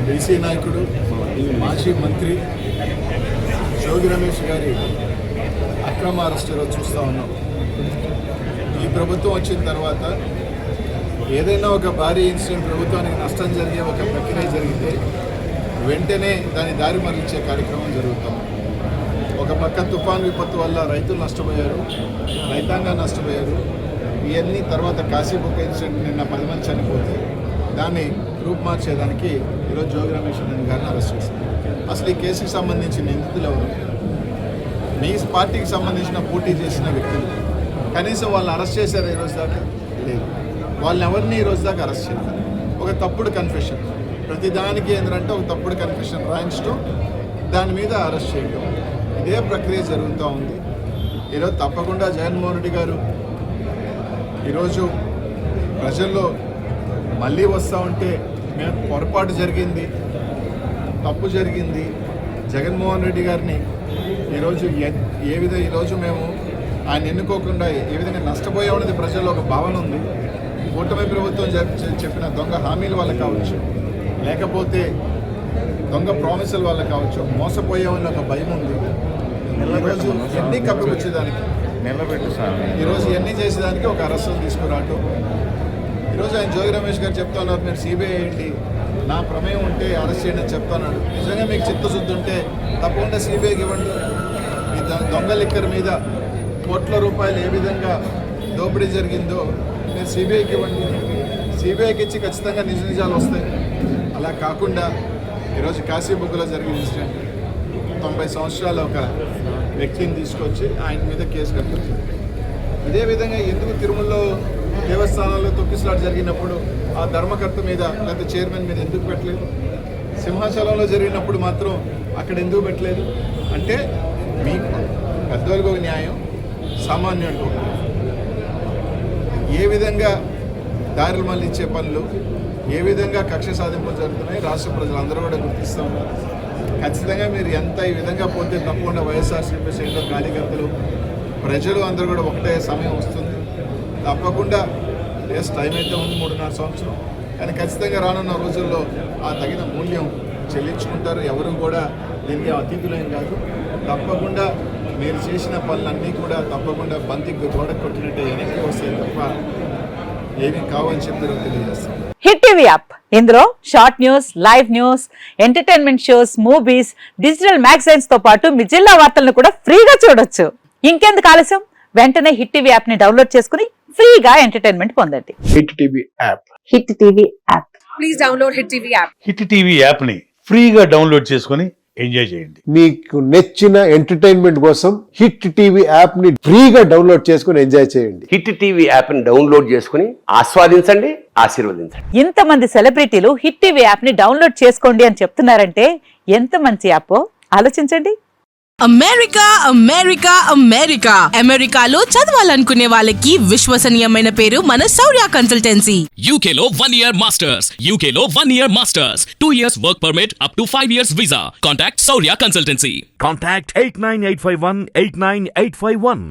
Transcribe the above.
BC నాయకుడు మాజీ మంత్రి జోగి రమేష్ గారి అక్రమ అరెస్టులో చూస్తూ ఉన్నాం. ఈ ప్రభుత్వం వచ్చిన తర్వాత ఏదైనా ఒక భారీ ఇన్సిడెంట్ ప్రభుత్వానికి నష్టం జరిగే ఒక ప్రక్రియ జరిగితే వెంటనే దాని దారి మరలించే కార్యక్రమం జరుగుతుంది. ఒక పక్క తుఫాన్ విపత్తు వల్ల రైతులు నష్టపోయారు, రైతాంగం నష్టపోయారు. ఇవన్నీ తర్వాత కాశీబుక్ ఇన్సిడెంట్ నిన్న 10 మంది చనిపోతే దాన్ని రూపుమార్చేదానికి ఈరోజు జోగి రమేష్ గారిని అరెస్ట్ చేశారు. అసలు ఈ కేసుకి సంబంధించిన నిందితులు ఎవరు? మీ పార్టీకి సంబంధించిన పోటీ చేసిన వ్యక్తులు. కనీసం వాళ్ళని అరెస్ట్ చేశారు ఈ రోజు దాకా? లేదు. వాళ్ళని ఎవరిని ఈ రోజు దాకా అరెస్ట్ చేయలేదు. ఒక తప్పుడు కన్ఫెషన్, ప్రతిదానికి ఏంటంటే ఒక తప్పుడు కన్ఫెషన్ రాయించడం, దాని మీద అరెస్ట్ చేయడం, ఇదే ప్రక్రియ జరుగుతూ ఉంది. ఈరోజు తప్పకుండా జగన్మోహన్ రెడ్డి గారు ఈరోజు ప్రజల్లో మళ్ళీ వస్తూ ఉంటే మేము పొరపాటు జరిగింది, తప్పు జరిగింది, జగన్మోహన్ రెడ్డి గారిని ఈరోజు ఏ విధంగా ఈరోజు మేము ఆయన ఎన్నుకోకుండా ఏ విధంగా నష్టపోయామనేది ప్రజల్లో ఒక భావన ఉంది. కూటమి ప్రభుత్వం చెప్పిన దొంగ హామీల వల్ల కావచ్చు, లేకపోతే దొంగ ప్రామిసుల వల్ల కావచ్చు, మోసపోయామని ఒక భయం ఉంది. ఈరోజు ఎన్ని కప్పిపుచ్చేదానికి, ఈరోజు ఎన్ని చేసేదానికి ఒక అరెస్టులు తీసుకురావటం. ఈరోజు ఆయన జోగి రమేష్ గారు చెప్తా ఉన్నారు, మీరు సిబిఐ ఏంటి, నా ప్రమేయం ఉంటే అరెస్ట్ చేయండి అని చెప్తున్నాడు. నిజంగా మీకు చిత్తశుద్ధి ఉంటే తప్పకుండా సిబిఐకి ఇవ్వండి. మీ దొంగ లిక్కర్ మీద కోట్ల రూపాయలు ఏ విధంగా దోపిడీ జరిగిందో మీరు సిబిఐకి ఇవ్వండి. సిబిఐకి ఇచ్చి ఖచ్చితంగా నిజ నిజాలు వస్తాయి. అలా కాకుండా ఈరోజు కాశీబుక్లో జరిగిన ఇన్సిడెంట్ 90 సంవత్సరాల ఒక వ్యక్తిని తీసుకొచ్చి ఆయన మీద కేసు కట్టింది. ఇదేవిధంగా ఎందుకు తిరుమలలో దేవస్థానాల్లో తొక్కిసలాట జరిగినప్పుడు ఆ ధర్మకర్త మీద లేకపోతే చైర్మన్ మీద ఎందుకు పెట్టలేదు? సింహాచలంలో జరిగినప్పుడు మాత్రం అక్కడ ఎందుకు పెట్టలేదు? అంటే మీకు పెద్దవాళ్ళకి ఒక న్యాయం, సామాన్యుడికి ఒక న్యాయం. ఏ విధంగా దారులు మళ్ళీ ఇచ్చే పనులు, ఏ విధంగా కక్ష సాధింపులు జరుగుతున్నాయి రాష్ట్ర ప్రజలందరూ కూడా గుర్తిస్తూ ఉన్నారు. ఖచ్చితంగా మీరు ఎంత ఈ విధంగా పోతే తప్పకుండా వైఎస్ఆర్సీపీ శ్రేణులు, కార్యకర్తలు, ప్రజలు అందరూ కూడా ఒకటే సమయం వస్తుంది. తప్పకుండా టైం అయితే ఉంది 3.5 సంవత్సరం, కానీ ఖచ్చితంగా రానున్న రోజుల్లో ఆ తగిన మూల్యం చెల్లించుకుంటారు. ఎవరు కూడా దీనికి అతీతులేం కాదు. తప్పకుండా మీరు చేసిన పనులన్నీ కూడా తప్పకుండా బంతికి గోడ కొట్టినట్టే వెనక్కి వస్తాయి తప్ప ఏమీ కావని చెప్పి తెలియజేస్తాం. హిట్ టీవీ యాప్, ఇందులో short news, live news, entertainment shows, movies, digital magazines తో పాటు మీ జిల్లా వార్తలను కూడా ఫ్రీగా చూడొచ్చు. ఇంకెందుకు ఆలస్యం, వెంటనే హిట్ టీవీ యాప్ ని డౌన్లోడ్ చేసుకుని ఫ్రీగా ఎంటర్టైన్మెంట్ పొందండి. Hit TV app, hit TV app, please download hit TV app. Hit TV app ని ఫ్రీగా డౌన్లోడ్ చేసుకుని ఎంజాయ్ చేయండి. మీకు నచ్చిన ఎంటర్టైన్మెంట్ కోసం హిట్ టీవీ యాప్ ని ఫ్రీగా డౌన్లోడ్ చేసుకుని ఎంజాయ్ చేయండి. హిట్ టీవీ యాప్ ని డౌన్లోడ్ చేసుకుని ఆస్వాదించండి, ఆశీర్వదించండి. ఇంతమంది సెలబ్రిటీలు హిట్ టీవీ యాప్ ని డౌన్లోడ్ చేసుకోండి అని చెప్తున్నారంటే ఎంత మంచి యాప్ ఆలోచించండి. అమెరికా అమెరికా అమెరికా అమెరికాలో చదవాలనుకునే వాళ్ళకి విశ్వసనీయమైన పేరు మన శౌర్య కన్సల్టెన్సీ. UK లో 1 year masters, UK లో 1 year masters, 2 years work permit up to 5 years visa. Contact Saurya Consultancy. Contact 89851 89851.